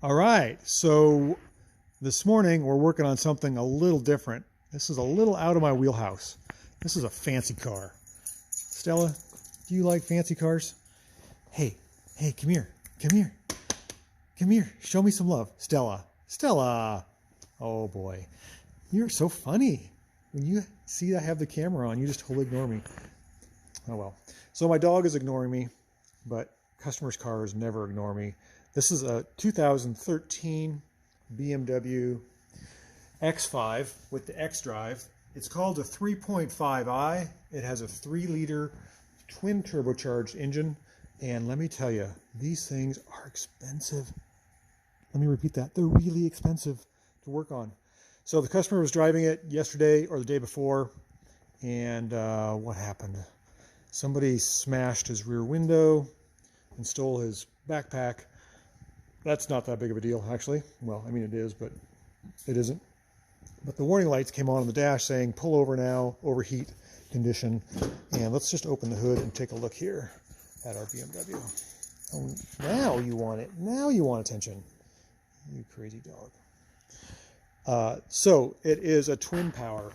All right, so this morning we're working on something a little different. This is a little out of my wheelhouse. This is a fancy car. Stella, do you like fancy cars? Hey, come here, come here, show me some love. Stella, oh boy, you're so funny. When you see I have the camera on, you just totally ignore me. Oh well. So my dog is ignoring me, but customers' cars never ignore me. This is a 2013 Bmw X5 with the X drive. It's called a 3.5i. It has a 3-liter twin turbocharged engine. And let me tell you, these things are expensive. Let me repeat that. They're really expensive to work on. So the customer was driving it yesterday or the day before, and what happened? Somebody smashed his rear window and stole his backpack. That's not that big of a deal, actually. Well, I mean it is, but it isn't. But the warning lights came on the dash saying, pull over now, overheat condition. And let's just open the hood and take a look here at our BMW. Oh, now you want it. Now you want attention. You crazy dog. So it is a twin power,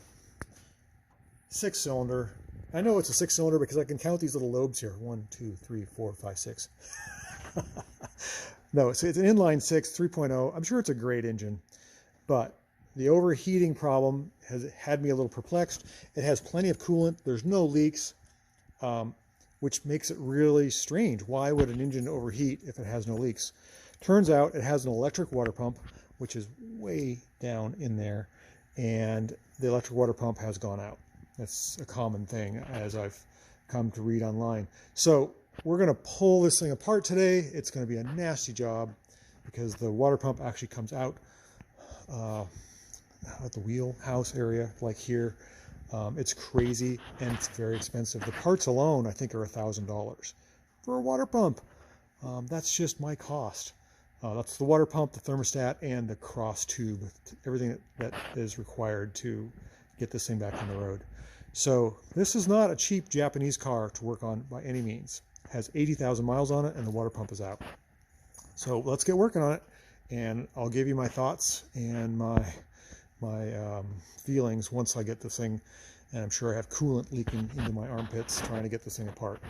6-cylinder. I know it's a 6-cylinder because I can count these little lobes here. 1, 2, 3, 4, 5, 6. No, it's an inline 6, 3.0. I'm sure it's a great engine, but the overheating problem has had me a little perplexed. It has plenty of coolant. There's no leaks, which makes it really strange. Why would an engine overheat if it has no leaks? Turns out it has an electric water pump, which is way down in there, and the electric water pump has gone out. That's a common thing, as I've come to read online. So we're going to pull this thing apart today. It's going to be a nasty job because the water pump actually comes out at the wheelhouse area, like here. It's crazy and it's very expensive. The parts alone, I think, are $1,000 for a water pump. That's just my cost. That's the water pump, the thermostat, and the cross tube, everything that is required to get this thing back on the road. So this is not a cheap Japanese car to work on by any means. It has 80,000 miles on it and the water pump is out. So let's get working on it, and I'll give you my thoughts and my feelings once I get this thing, and I'm sure I have coolant leaking into my armpits trying to get this thing apart.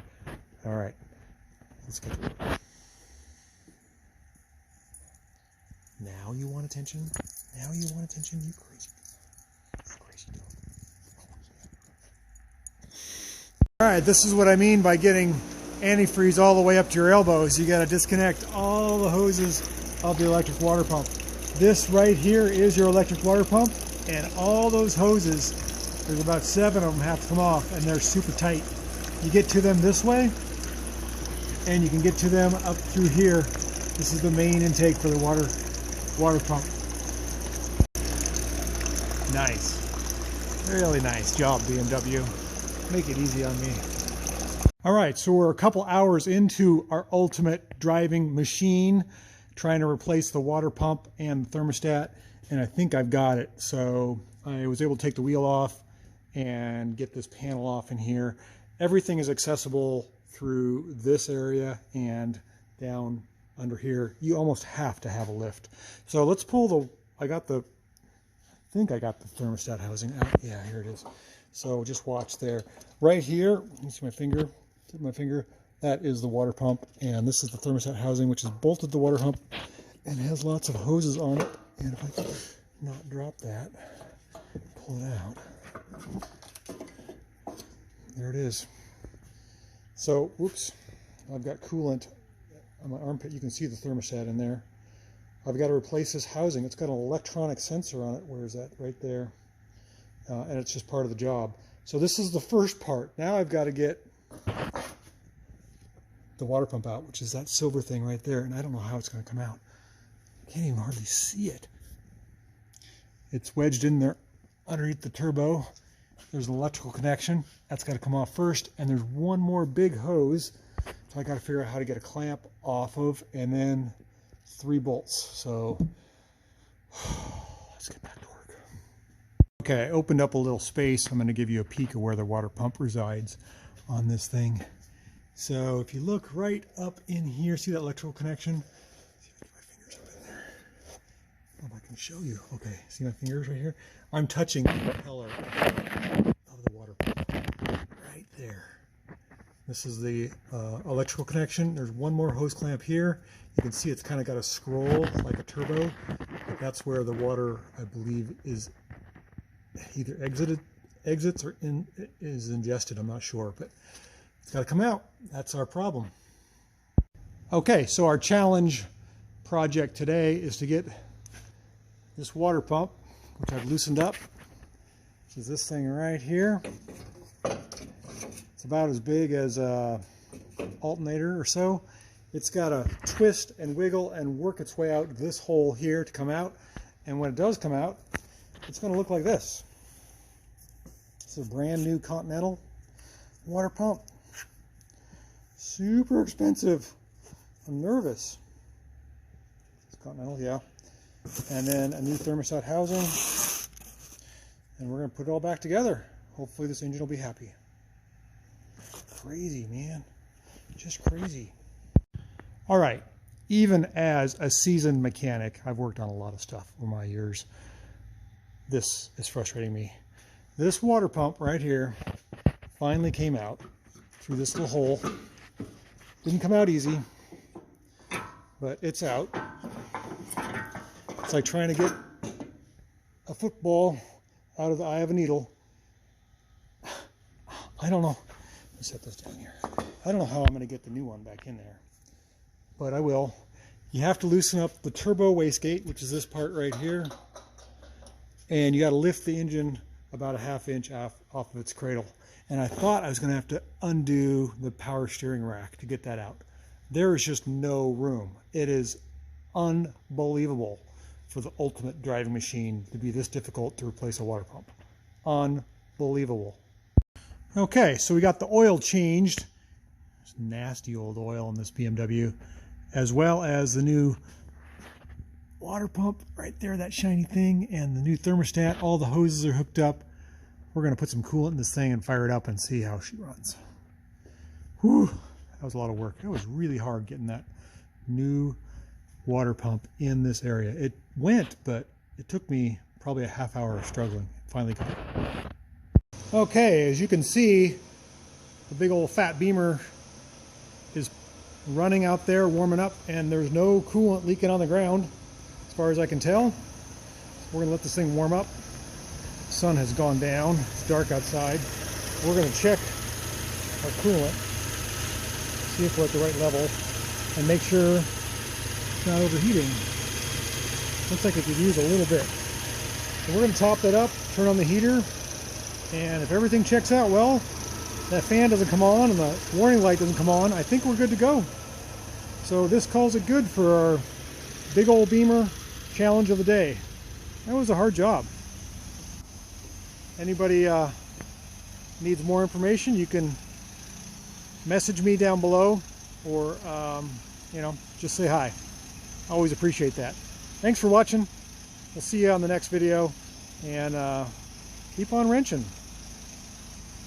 All right, let's get to it. Now you want attention? Now you want attention, you crazy dog. All right, this is what I mean by getting antifreeze all the way up to your elbows. You got to disconnect all the hoses of the electric water pump. This right here is your electric water pump, and all those hoses, there's about 7 of them have to come off, and they're super tight. You get to them this way, and you can get to them up through here. This is the main intake for the water pump. Nice. Really nice job, BMW. Make it easy on me. All right, so we're a couple hours into our ultimate driving machine, trying to replace the water pump and the thermostat, and I think I've got it. So I was able to take the wheel off and get this panel off in here. Everything is accessible through this area and down under here. You almost have to have a lift. So let's pull the, I think I got the thermostat housing out. Yeah, here it is. So just watch there. Right here, you see my finger, tip of my finger, that is the water pump, and this is the thermostat housing, which is bolted to the water pump and has lots of hoses on it. And if I can not drop that, pull it out. There it is. So, whoops, I've got coolant on my armpit. You can see the thermostat in there. I've got to replace this housing. It's got an electronic sensor on it. Where is that? Right there. And it's just part of the job. So this is the first part. Now I've got to get the water pump out, which is that silver thing right there, and I don't know how it's going to come out. I can't even hardly see it. It's wedged in there underneath the turbo. There's an electrical connection. That's got to come off first, and there's one more big hose, so I got to figure out how to get a clamp off of, and then 3 bolts. So let's get back to work. Okay, I opened up a little space. I'm going to give you a peek of where the water pump resides on this thing. So if you look right up in here, see that electrical connection? See if I get my fingers up in there. show you. Okay, see my fingers right here? I'm touching the propeller of the water pump right there. This is the electrical connection. There's one more hose clamp here. You can see it's kind of got a scroll like a turbo, but that's where the water, I believe, is either exits or is ingested. I'm not sure, but it's got to come out. That's our problem. Okay, so our challenge project today is to get this water pump, which I've loosened up. This is this thing right here. It's about as big as a alternator or so. It's got to twist and wiggle and work its way out this hole here to come out. And when it does come out, it's going to look like this. It's a brand new Continental water pump. Super expensive. I'm nervous. It's Continental, yeah. And then a new thermostat housing. And we're going to put it all back together. Hopefully this engine will be happy. Crazy, man. Just crazy. All right. Even as a seasoned mechanic, I've worked on a lot of stuff over my years. This is frustrating me. This water pump right here finally came out through this little hole. Didn't come out easy, but it's out. It's like trying to get a football out of the eye of a needle. I don't know. Let me set this down here. I don't know how I'm going to get the new one back in there, but I will. You have to loosen up the turbo wastegate, which is this part right here, and you got to lift the engine about a ½ inch off of its cradle. And I thought I was going to have to undo the power steering rack to get that out. There is just no room. It is unbelievable for the ultimate driving machine to be this difficult to replace a water pump. Unbelievable. Okay, so we got the oil changed. There's nasty old oil in this BMW, as well as the new water pump right there, that shiny thing, and the new thermostat. All the hoses are hooked up. We're going to put some coolant in this thing and fire it up and see how she runs. Whew, that was a lot of work. It was really hard getting that new water pump in this area. It went, but it took me probably a ½ hour of struggling. Finally got it. Okay, as you can see, the big old fat Beamer is running out there, warming up, and there's no coolant leaking on the ground, as far as I can tell. We're going to let this thing warm up. The sun has gone down. It's dark outside. We're going to check our coolant, see if we're at the right level, and make sure it's not overheating. Looks like it could use a little bit. So we're going to top that up, turn on the heater, and if everything checks out well, that fan doesn't come on and the warning light doesn't come on, I think we're good to go. So this calls it good for our big old Beamer challenge of the day. That was a hard job. Anybody needs more information, you can message me down below, or just say hi. I always appreciate that. Thanks for watching. We'll see you on the next video, and keep on wrenching.